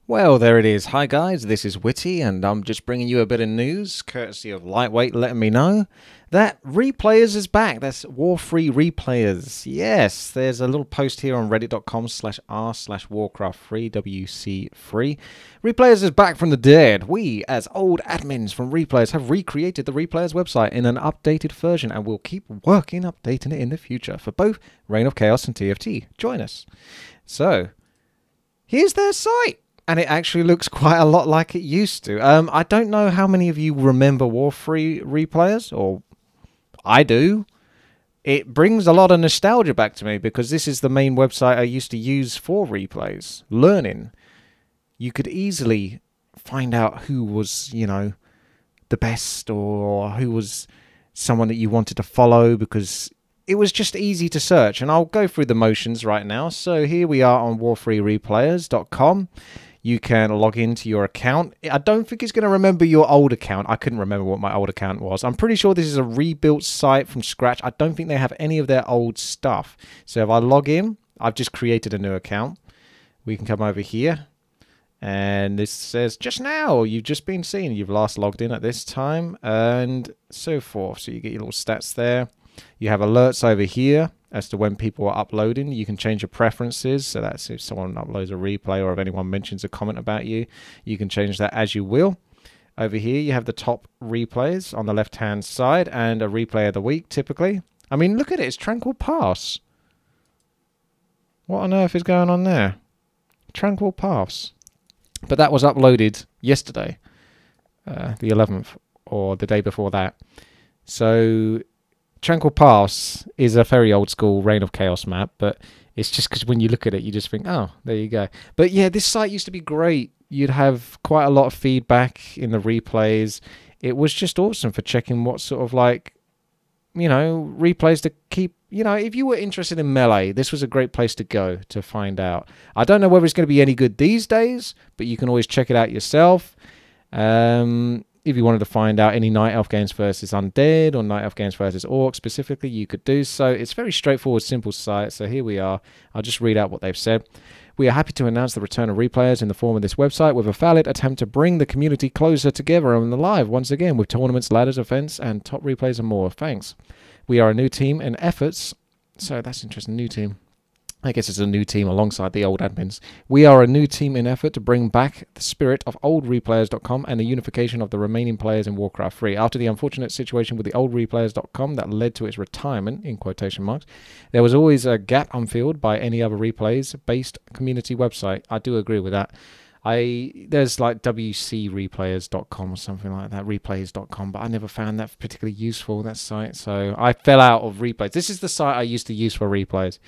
Well, there it is. Hi guys, this is Witty, and I'm just bringing you a bit of news, courtesy of Lightweight letting me know that Replayers is back. That's War3Replayers. Yes, there's a little post here on reddit.com/r/Warcraft3, WC free. Replayers is back from the dead. We, as old admins from Replayers, have recreated the Replayers website in an updated version, and we'll keep working updating it in the future for both Reign of Chaos and TFT. Join us. So, here's their site. And it actually looks quite a lot like it used to. I don't know how many of you remember War3Replayers, or I do. It brings a lot of nostalgia back to me because this is the main website I used to use for replays. Learning. You could easily find out who was, the best, or who was someone that you wanted to follow, because it was just easy to search. And I'll go through the motions right now. So here we are on War3Replayers.com. You can log into your account. I don't think it's going to remember your old account. I couldn't remember what my old account was. I'm pretty sure this is a rebuilt site from scratch. I don't think they have any of their old stuff. So if I log in, I've just created a new account. We can come over here. And this says, just now, you've just been seen. You've last logged in at this time. And so forth. So you get your little stats there. You have alerts over here as to when people are uploading. You can change your preferences, so that's if someone uploads a replay or if anyone mentions a comment about you, you can change that as you will. Over here you have the top replays on the left hand side and a replay of the week typically. I mean, look at it, it's Tranquil Pass. What on earth is going on there? Tranquil Pass. But that was uploaded yesterday, the 11th, or the day before that. So Tranquil Pass is a very old school Reign of Chaos map, but it's just because when you look at it, you just think, oh, there you go. But yeah, this site used to be great. You'd have quite a lot of feedback in the replays. It was just awesome for checking what sort of replays to keep. If you were interested in Melee, this was a great place to go to find out. I don't know whether it's going to be any good these days, but you can always check it out yourself. If you wanted to find out any Night Elf games versus Undead or Night Elf games versus Orcs specifically, you could do so. It's very straightforward, simple site. So here we are. I'll just read out what they've said. We are happy to announce the return of Replayers in the form of this website with a valid attempt to bring the community closer together and alive once again with tournaments, ladders, events, and top replays and more. Thanks. We are a new team in efforts. So that's interesting. New team. I guess it's a new team alongside the old admins. We are a new team in effort to bring back the spirit of old Replayers.com and the unification of the remaining players in Warcraft 3. After the unfortunate situation with the old Replayers.com that led to its retirement, in quotation marks, there was always a gap unfilled by any other Replays-based community website. I do agree with that. There's like WCReplayers.com or something like that, replays.com, but I never found that particularly useful, that site. So I fell out of Replays. This is the site I used to use for Replays.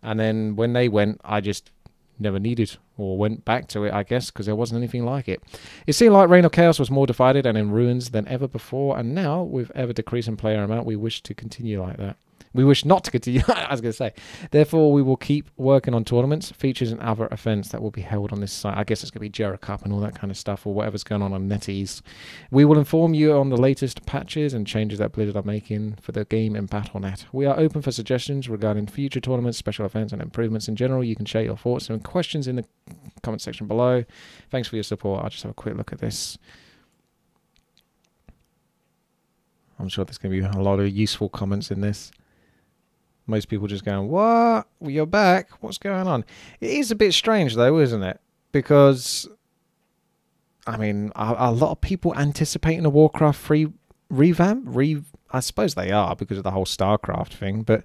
And then when they went, I just never needed or went back to it, I guess, because there wasn't anything like it. It seemed like Reign of Chaos was more divided and in ruins than ever before, and now, with ever-decreasing player amount, we wish to continue like that. We wish not to continue, I was going to say. Therefore, we will keep working on tournaments, features, and other events that will be held on this site. I guess it's going to be Jera Cup and all that kind of stuff, or whatever's going on NetEase. We will inform you on the latest patches and changes that Blizzard are making for the game and Battle.net. We are open for suggestions regarding future tournaments, special events, and improvements in general. You can share your thoughts and questions in the comment section below. Thanks for your support. I'll just have a quick look at this. I'm sure there's going to be a lot of useful comments in this. Most people just going, what? Well, you're back? What's going on? It is a bit strange, though, isn't it? Because, I mean, a lot of people anticipating a Warcraft 3 revamp. I suppose they are because of the whole StarCraft thing. But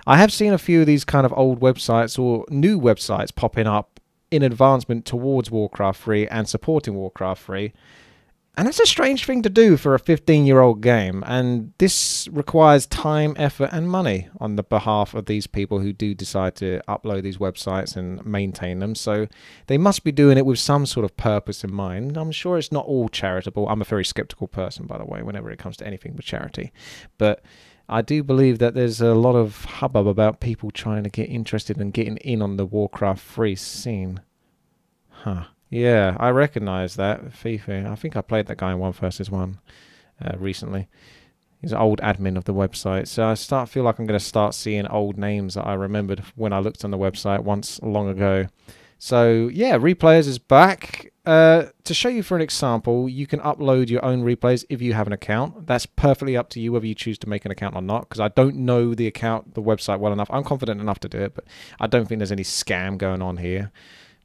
I have seen a few of these kind of old websites or new websites popping up in advancement towards Warcraft 3 and supporting Warcraft 3. And that's a strange thing to do for a 15-year-old game, and this requires time, effort, and money on the behalf of these people who do decide to upload these websites and maintain them. So they must be doing it with some sort of purpose in mind. I'm sure it's not all charitable. I'm a very skeptical person, by the way, whenever it comes to anything with charity. But I do believe that there's a lot of hubbub about people trying to get interested and getting in on the Warcraft 3 scene. Huh. Yeah, I recognise that. Fifi. I think I played that guy in 1 vs 1 recently. He's an old admin of the website. So I feel like I'm going to start seeing old names that I remembered when I looked on the website once long ago. So yeah, Replayers is back. to show you for an example, you can upload your own replays if you have an account. That's perfectly up to you whether you choose to make an account or not, because I don't know the website well enough. I'm confident enough to do it, but I don't think there's any scam going on here.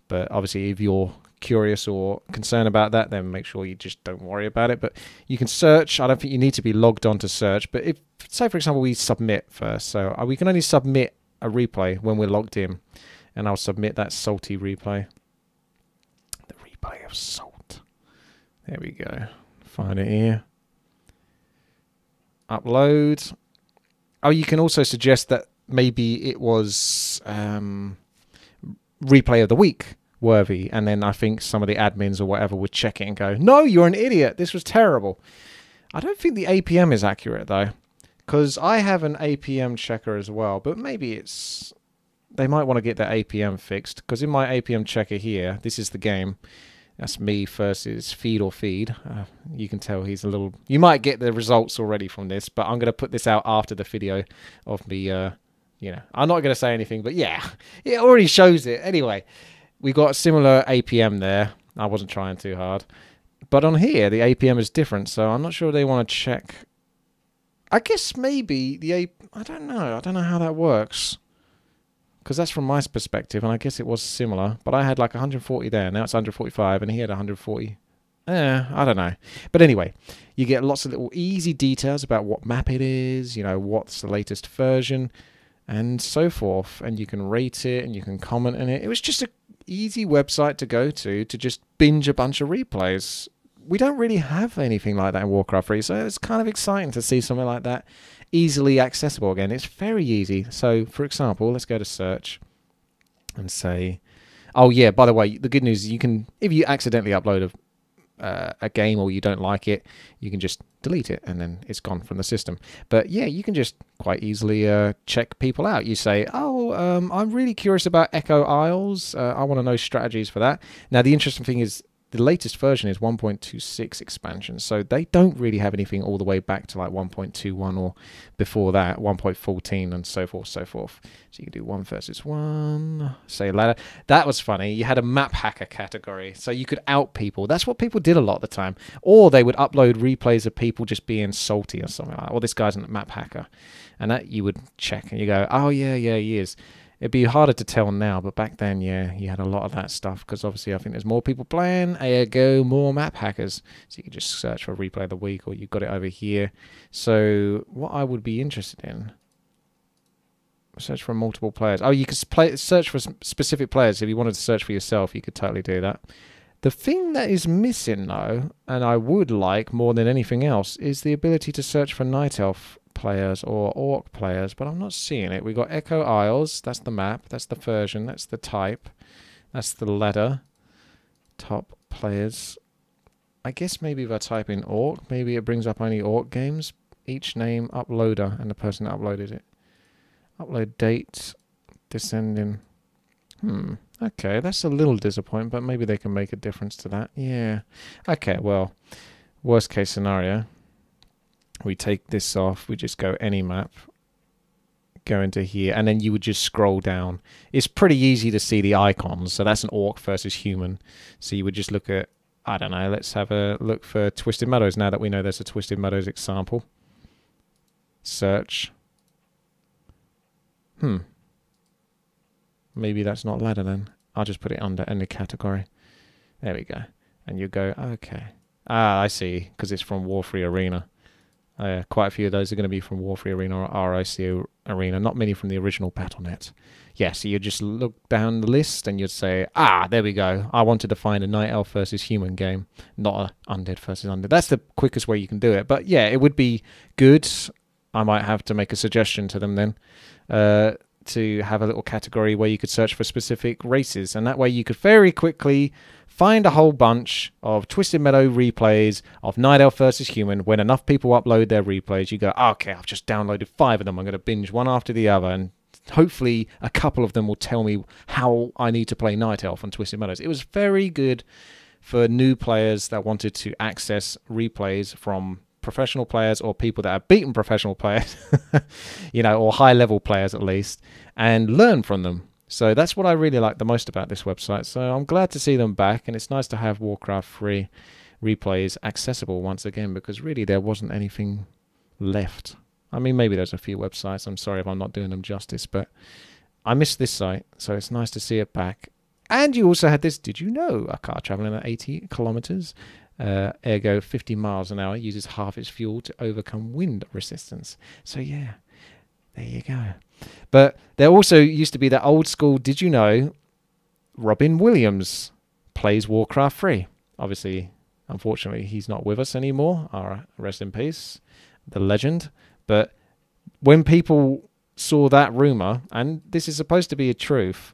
But obviously, if you're curious or concerned about that, then make sure you just don't worry about it. But you can search. I don't think you need to be logged on to search. But if, say, for example, we submit first. So we can only submit a replay when we're logged in. And I'll submit that salty replay. The replay of salt. There we go. Find it here. Upload. Oh, you can also suggest that maybe it was replay of the week worthy, and then I think some of the admins or whatever would check it and go, no, you're an idiot, this was terrible. I don't think the APM is accurate though, because I have an APM checker as well, but maybe it's, they might want to get that APM fixed, because in my APM checker here, this is the game, that's me versus feed or feed. You can tell he's a little, you might get the results already from this, but I'm going to put this out after the video of me, you know, I'm not going to say anything, but yeah, it already shows it. Anyway, we got a similar APM there. I wasn't trying too hard. But on here, the APM is different, so I'm not sure they want to check. I guess maybe I don't know. I don't know how that works. Because that's from my perspective, and I guess it was similar. But I had like 140 there, now it's 145, and he had 140. I don't know. But anyway, you get lots of little easy details about what map it is, you know, what's the latest version, and so forth. And you can rate it, and you can comment on it. It was just a easy website to go to just binge a bunch of replays. We don't really have anything like that in Warcraft 3, so it's kind of exciting to see something like that easily accessible again. It's very easy. So, for example, let's go to search and say, oh yeah, by the way, the good news is you can, if you accidentally upload a game or you don't like it, you can just delete it and then it's gone from the system. But yeah, you can just quite easily check people out. You say, oh, I'm really curious about Echo Isles. I want to know strategies for that. Now, the interesting thing is the latest version is 1.26 expansion, so they don't really have anything all the way back to like 1.21 or before that, 1.14 and so forth, so forth. So you can do 1 versus 1, say ladder. That was funny. You had a map hacker category, so you could out people. That's what people did a lot of the time. Or they would upload replays of people just being salty or something like that. Or this guy's a map hacker. And that you would check and you go, oh yeah, he is. It'd be harder to tell now, but back then, yeah, you had a lot of that stuff because obviously I think there's more people playing, ergo more map hackers. So you can just search for replay of the week, or you've got it over here. So what I would be interested in, search for multiple players. Oh, you could search for specific players. If you wanted to search for yourself, you could totally do that. The thing that is missing though, and I would like more than anything else, is the ability to search for Night Elf players or Orc players, but I'm not seeing it. We got Echo Isles, that's the map, that's the version, that's the type, that's the ladder, top players. I guess maybe if I type in Orc, maybe it brings up only Orc games. Each name, uploader, and the person that uploaded it. Upload date, descending. Okay, that's a little disappointing, but maybe they can make a difference to that. Yeah. Okay, well, worst case scenario, we take this off, we just go any map, go into here, and then you would just scroll down. It's pretty easy to see the icons, so that's an Orc versus human. So you would just look at, I don't know, let's have a look for Twisted Meadows now that we know there's a Twisted Meadows example. Search. Maybe that's not ladder then. I'll just put it under any category. There we go. And you go, okay. Ah, I see, because it's from War3 Arena. Quite a few of those are going to be from War3 Arena or RIC Arena, not many from the original Battle.net. Yeah, so you just look down the list and you'd say, ah, there we go. I wanted to find a Night Elf versus human game, not a Undead versus Undead. That's the quickest way you can do it. But yeah, it would be good. I might have to make a suggestion to them then to have a little category where you could search for specific races. And that way you could very quickly find a whole bunch of Twisted Meadow replays of Night Elf versus Human. When enough people upload their replays, you go, okay, I've just downloaded 5 of them. I'm going to binge one after the other. And hopefully a couple of them will tell me how I need to play Night Elf on Twisted Meadows. It was very good for new players that wanted to access replays from professional players or people that have beaten professional players, you know, or high-level players at least, and learn from them. So that's what I really like the most about this website. So I'm glad to see them back, and it's nice to have Warcraft 3 replays accessible once again, because really there wasn't anything left. I mean, maybe there's a few websites. I'm sorry if I'm not doing them justice, but I missed this site, so it's nice to see it back. And you also had this, did you know, a car traveling at 80 kilometers, ergo 50 miles an hour, uses half its fuel to overcome wind resistance. So yeah, there you go. But there also used to be that old school, did you know, Robin Williams plays Warcraft 3. Obviously, unfortunately, he's not with us anymore. Rest in peace, the legend. But when people saw that rumor, and this is supposed to be a truth,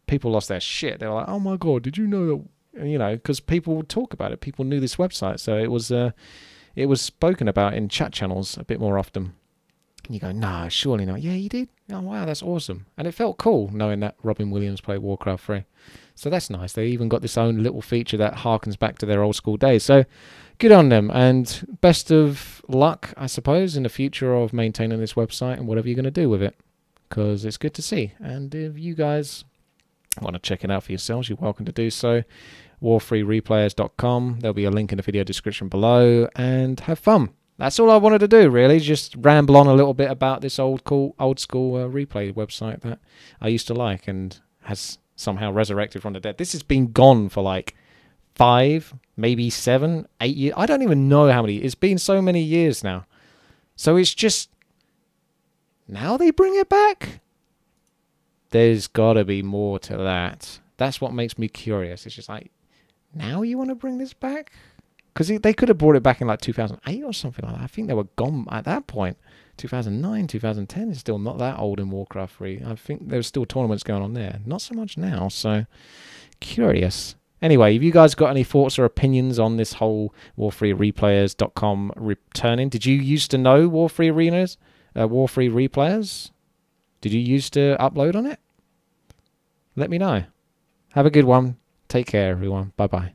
people lost their shit. They were like, oh my God, did you know that? You know, because people would talk about it. People knew this website. So it was spoken about in chat channels a bit more often. And you go, no, surely not. Yeah, you did? Oh, wow, that's awesome. And it felt cool knowing that Robin Williams played Warcraft 3. So that's nice. They even got this own little feature that harkens back to their old school days. So good on them. And best of luck, I suppose, in the future of maintaining this website and whatever you're going to do with it. Because it's good to see. And if you guys want to check it out for yourselves, you're welcome to do so. War3Replayers.com. There'll be a link in the video description below. And have fun. That's all I wanted to do, really. Just ramble on a little bit about this old school replay website that I used to like and has somehow resurrected from the dead. This has been gone for like 5, maybe 7, 8 years. I don't even know how many. It's been so many years now. So it's just, now they bring it back? There's got to be more to that. That's what makes me curious. It's just like, now you want to bring this back? Because they could have brought it back in like 2008 or something like that. I think they were gone at that point. 2009, 2010 is still not that old in Warcraft 3. I think there's still tournaments going on there. Not so much now, so curious. Anyway, if you guys got any thoughts or opinions on this whole War3Replayers.com returning, did you used to know War3Replayers? Did you used to upload on it? Let me know. Have a good one. Take care, everyone. Bye-bye.